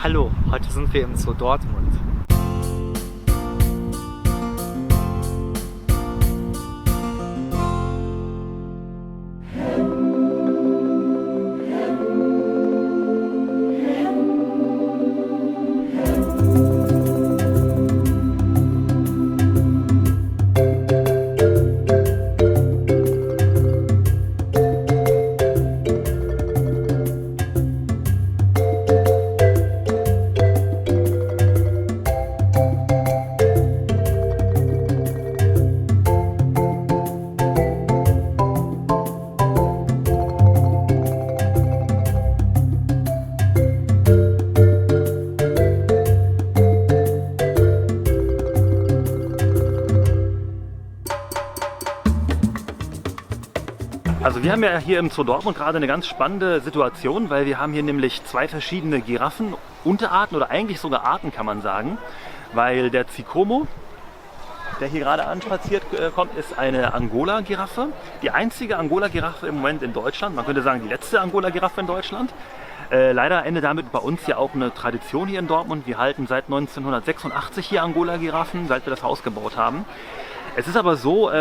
Hallo, heute sind wir im Zoo Dortmund. Also wir haben ja hier im Zoo Dortmund gerade eine ganz spannende Situation, weil wir haben hier nämlich zwei verschiedene Giraffenunterarten oder eigentlich sogar Arten, kann man sagen. Weil der Tsikomo, der hier gerade anspaziert kommt, ist eine Angola-Giraffe. Die einzige Angola-Giraffe im Moment in Deutschland, man könnte sagen die letzte Angola-Giraffe in Deutschland. Leider endet damit bei uns ja auch eine Tradition hier in Dortmund. Wir halten seit 1986 hier Angola-Giraffen, seit wir das Haus gebaut haben. Es ist aber so,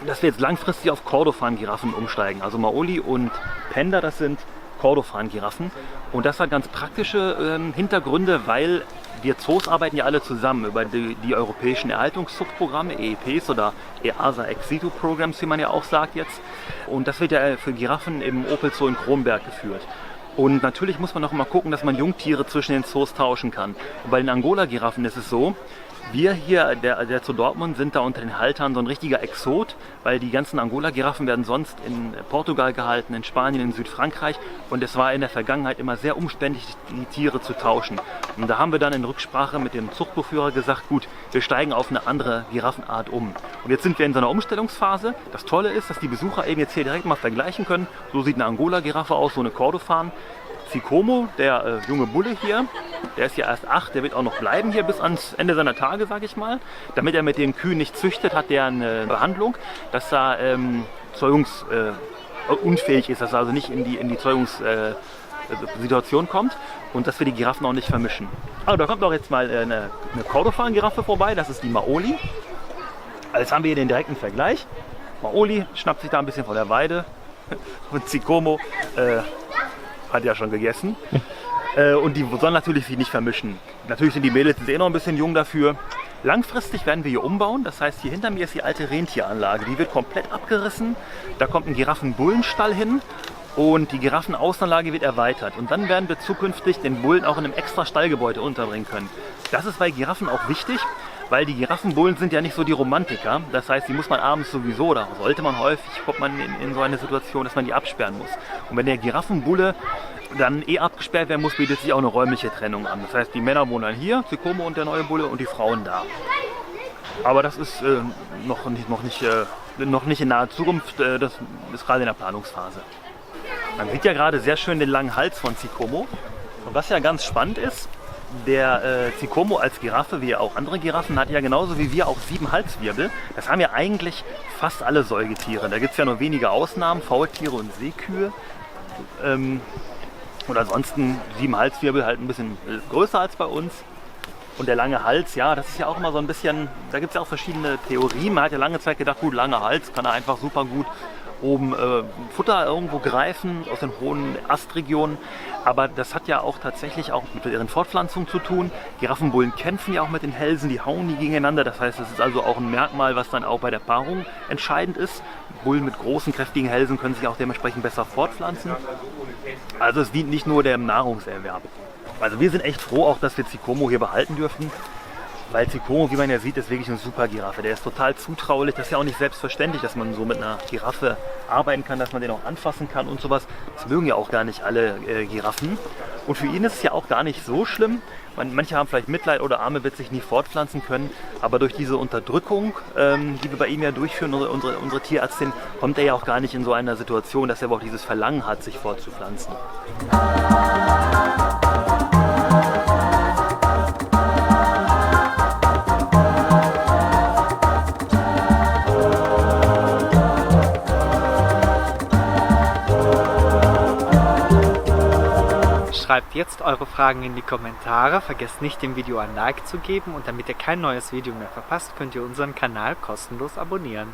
dass wir jetzt langfristig auf Kordofan-Giraffen umsteigen. Also Maoli und Penda, das sind Kordofan-Giraffen. Und das hat ganz praktische Hintergründe, weil wir Zoos arbeiten ja alle zusammen über die europäischen Erhaltungszuchtprogramme, EEPs oder EASA Ex Situ Programs, wie man ja auch sagt jetzt. Und das wird ja für Giraffen im Opel Zoo in Kronberg geführt. Und natürlich muss man auch immer gucken, dass man Jungtiere zwischen den Zoos tauschen kann. Und bei den Angola-Giraffen ist es so, wir hier, der Zoo Dortmund, sind da unter den Haltern so ein richtiger Exot, weil die ganzen Angola-Giraffen werden sonst in Portugal gehalten, in Spanien, in Südfrankreich, und es war in der Vergangenheit immer sehr umständlich, die Tiere zu tauschen. Und da haben wir dann in Rücksprache mit dem Zuchtbuchführer gesagt, gut, wir steigen auf eine andere Giraffenart um. Und jetzt sind wir in so einer Umstellungsphase. Das Tolle ist, dass die Besucher eben jetzt hier direkt mal vergleichen können. So sieht eine Angola-Giraffe aus, so eine Kordofan. Tsikomo, der junge Bulle hier, der ist ja erst 8, der wird auch noch bleiben hier bis ans Ende seiner Tage, sage ich mal. Damit er mit den Kühen nicht züchtet, hat der eine Behandlung, dass er zeugungsunfähig ist, dass er also nicht in die Zeugungssituation kommt und dass wir die Giraffen auch nicht vermischen. Also da kommt auch jetzt mal eine Kordofan-Giraffe vorbei, das ist die Maoli. Also jetzt haben wir hier den direkten Vergleich. Maoli schnappt sich da ein bisschen von der Weide und Tsikomo hat ja schon gegessen. Und die sollen natürlich sich nicht vermischen. Natürlich sind die Mädels jetzt noch ein bisschen jung dafür. Langfristig werden wir hier umbauen. Das heißt, hier hinter mir ist die alte Rentieranlage. Die wird komplett abgerissen. Da kommt ein Giraffenbullenstall hin. Und die Giraffenaußenanlage wird erweitert. Und dann werden wir zukünftig den Bullen auch in einem extra Stallgebäude unterbringen können. Das ist bei Giraffen auch wichtig, weil die Giraffenbullen sind ja nicht so die Romantiker. Das heißt, die muss man abends sowieso, oder sollte man häufig, kommt man in so eine Situation, dass man die absperren muss. Und wenn der Giraffenbulle dann abgesperrt werden muss, bietet sich auch eine räumliche Trennung an. Das heißt, die Männer wohnen dann hier, Tsikomo und der neue Bulle, und die Frauen da. Aber das ist noch nicht in naher Zukunft, das ist gerade in der Planungsphase. Man sieht ja gerade sehr schön den langen Hals von Tsikomo. Und was ja ganz spannend ist, der Tsikomo als Giraffe, wie auch andere Giraffen, hat ja genauso wie wir auch 7 Halswirbel. Das haben ja eigentlich fast alle Säugetiere. Da gibt es ja nur wenige Ausnahmen, Faultiere und Seekühe. Und ansonsten 7 Halswirbel, halt ein bisschen größer als bei uns. Und der lange Hals, ja, das ist ja auch immer so ein bisschen, da gibt es ja auch verschiedene Theorien. Man hat ja lange Zeit gedacht, gut, langer Hals kann er einfach super gut oben Futter irgendwo greifen aus den hohen Astregionen. Aber das hat ja auch tatsächlich auch mit deren Fortpflanzung zu tun. Giraffenbullen kämpfen ja auch mit den Hälsen, die hauen nie gegeneinander. Das heißt, das ist also auch ein Merkmal, was dann auch bei der Paarung entscheidend ist. Bullen mit großen, kräftigen Hälsen können sich auch dementsprechend besser fortpflanzen. Also es dient nicht nur dem Nahrungserwerb. Also wir sind echt froh auch, dass wir Tsikomo hier behalten dürfen. Weil Tsikomo, wie man ja sieht, ist wirklich eine super Giraffe. Der ist total zutraulich. Das ist ja auch nicht selbstverständlich, dass man so mit einer Giraffe arbeiten kann, dass man den auch anfassen kann und sowas. Das mögen ja auch gar nicht alle Giraffen. Und für ihn ist es ja auch gar nicht so schlimm. Manche haben vielleicht Mitleid oder Arme wird sich nie fortpflanzen können. Aber durch diese Unterdrückung, die wir bei ihm ja durchführen, unsere Tierärztin, kommt er ja auch gar nicht in so einer Situation, dass er überhaupt dieses Verlangen hat, sich fortzupflanzen. Schreibt Schreibt jetzt eure Fragen in die Kommentare, vergesst nicht dem Video ein Like zu geben und damit ihr kein neues Video mehr verpasst, könnt ihr unseren Kanal kostenlos abonnieren.